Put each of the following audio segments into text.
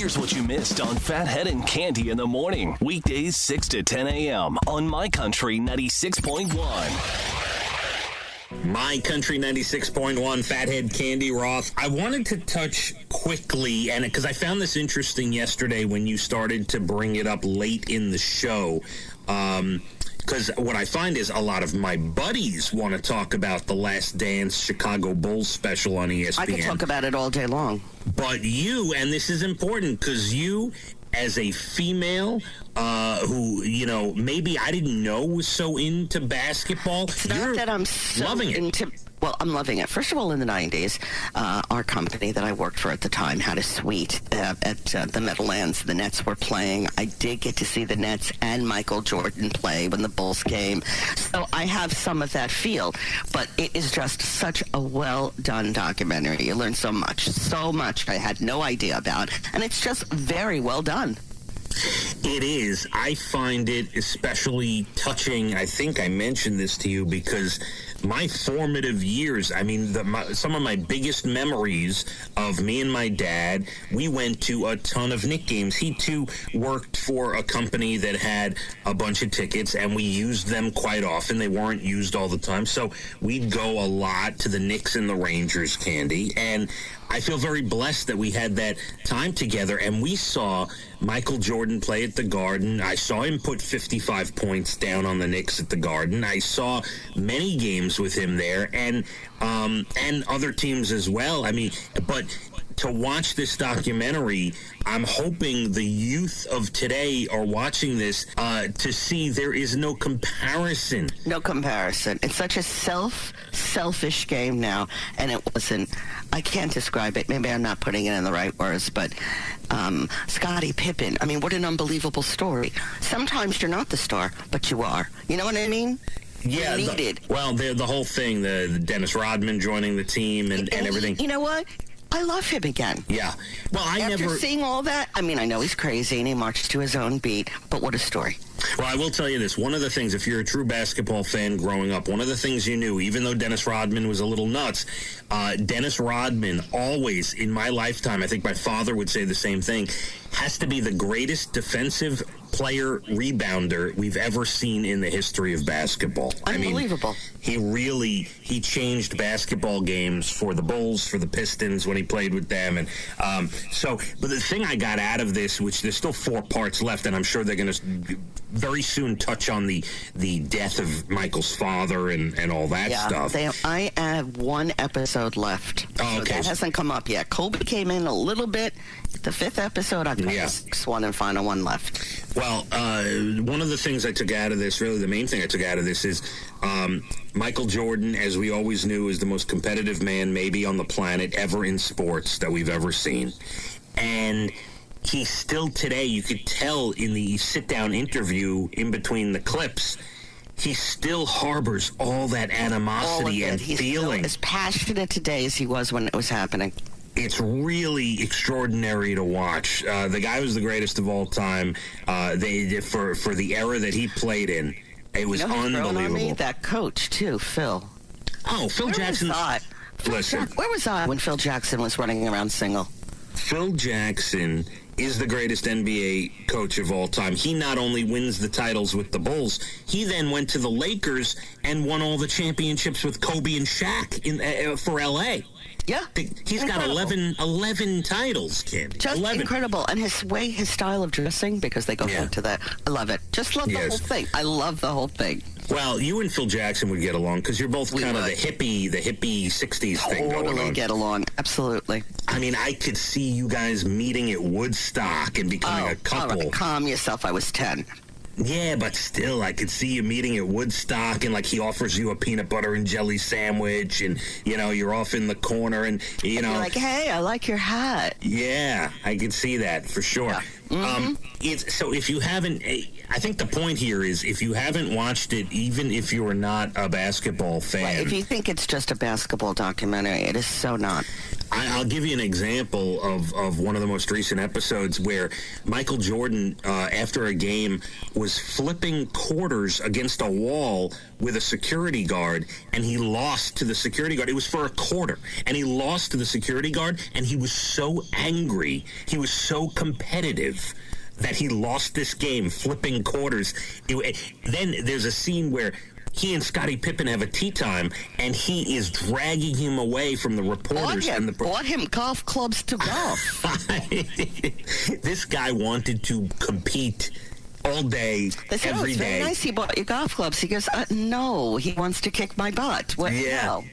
Here's what you missed on Phathead and Cande in the morning. Weekdays 6 to 10 a.m. on My Country 96.1. My Country 96.1, Phathead, Cande, Roth. I wanted to touch quickly, and because I found this interesting yesterday when you started to bring it up late in the show, because what I find is a lot of my buddies want to talk about the Last Dance Chicago Bulls special on ESPN. I could talk about it all day long. But you, and this is important, because you, as a female who, you know, maybe I didn't know was so into basketball. It's not that I'm so loving it. into... Well, I'm loving it. First of all, in the 90s, our company that I worked for at the time had a suite at the Meadowlands. The Nets were playing. I did get to see the Nets and Michael Jordan play when the Bulls came. So I have some of that feel. But it is just such a well-done documentary. You learn so much I had no idea about. And it's just very well done. It is. I find it especially touching. I think I mentioned this to you because my formative years, I mean, some of my biggest memories of me and my dad, we went to a ton of Knick games. He, too, worked for a company that had a bunch of tickets, and we used them quite often. They weren't used all the time, so we'd go a lot to the Knicks and the Rangers, Cande, and I feel very blessed that we had that time together, and we saw Michael Jordan play at the Garden. I saw him put 55 points down on the Knicks at the Garden. I saw many games with him there, and other teams as well. I mean, but to watch this documentary, I'm hoping the youth of today are watching this to see there is no comparison. No comparison. It's such a selfish game now, and it wasn't. I can't describe it. Maybe I'm not putting it in the right words, but Scottie Pippen, I mean, what an unbelievable story. Sometimes you're not the star, but you are. You know what I mean? Yeah. The whole thing, the Dennis Rodman joining the team and everything. You know what? I love him again. Yeah. Well, After seeing all that, I mean, I know he's crazy and he marches to his own beat, but what a story. Well, I will tell you this. One of the things, if you're a true basketball fan growing up, one of the things you knew, even though Dennis Rodman was a little nuts, Dennis Rodman always, in my lifetime, I think my father would say the same thing, has to be the greatest defensive player rebounder we've ever seen in the history of basketball. Unbelievable. I mean, he changed basketball games for the Bulls, for the Pistons when he played with them. And but the thing I got out of this, which there's still 4 parts left, and I'm sure they're going to very soon touch on the death of Michael's father and all that stuff. I have 1 episode left. Oh, okay. So that hasn't come up yet. Kobe came in a little bit. The 5th episode, I've got the 6th one and final one left. Well, one of the things I took out of this, really the main thing I took out of this is Michael Jordan, as we always knew, is the most competitive man maybe on the planet ever in sports that we've ever seen. And he still today, you could tell in the sit-down interview in between the clips, he still harbors all that animosity and He's feeling. Still as passionate today as he was when it was happening. It's really extraordinary to watch. The guy was the greatest of all time. For the era that he played in, it was unbelievable. On me? That coach too, Phil. Oh, Phil Jackson. Listen, where was I when Phil Jackson was running around single? Phil Jackson is the greatest NBA coach of all time. He not only wins the titles with the Bulls, he then went to the Lakers and won all the championships with Kobe and Shaq for L.A. Yeah. He's incredible. Got 11 titles, kid. Just 11. Incredible. And his style of dressing, because they go back to that. I love it. Just love the whole thing. I love the whole thing. Well, you and Phil Jackson would get along because you're both kind of the hippie 60s thing going on. Totally get along. Absolutely. I mean, I could see you guys meeting at Woodstock and becoming a couple. All right, calm yourself. I was 10. Yeah, but still, I could see you meeting at Woodstock, and like he offers you a peanut butter and jelly sandwich, and you know you're off in the corner, and you know, you're like, hey, I like your hat. Yeah, I could see that for sure. Yeah. So if you haven't, I think the point here is if you haven't watched it, even if you are not a basketball fan. Right, if you think it's just a basketball documentary, it is so not. I'll give you an example of one of the most recent episodes where Michael Jordan, after a game, was flipping quarters against a wall with a security guard, and he lost to the security guard. It was for a quarter, and he lost to the security guard, and he was so angry. He was so competitive that he lost this game flipping quarters. Then there's a scene where he and Scottie Pippen have a tea time, and he is dragging him away from the reporters. Bought him golf clubs to golf. This guy wanted to compete all day, they said, every it's day. Very nice he bought you golf clubs. He goes, no, he wants to kick my butt. What? Yeah. No.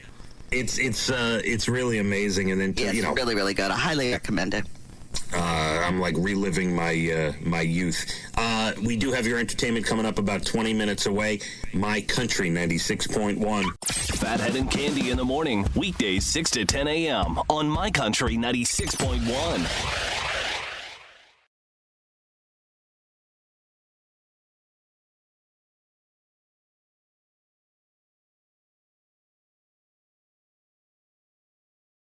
It's really amazing, and then It's really, really good. I highly recommend it. I'm like reliving my my youth. We do have your entertainment coming up about 20 minutes away. My Country 96.1. Phathead and Cande in the morning, weekdays 6 to 10 a.m. on My Country 96.1.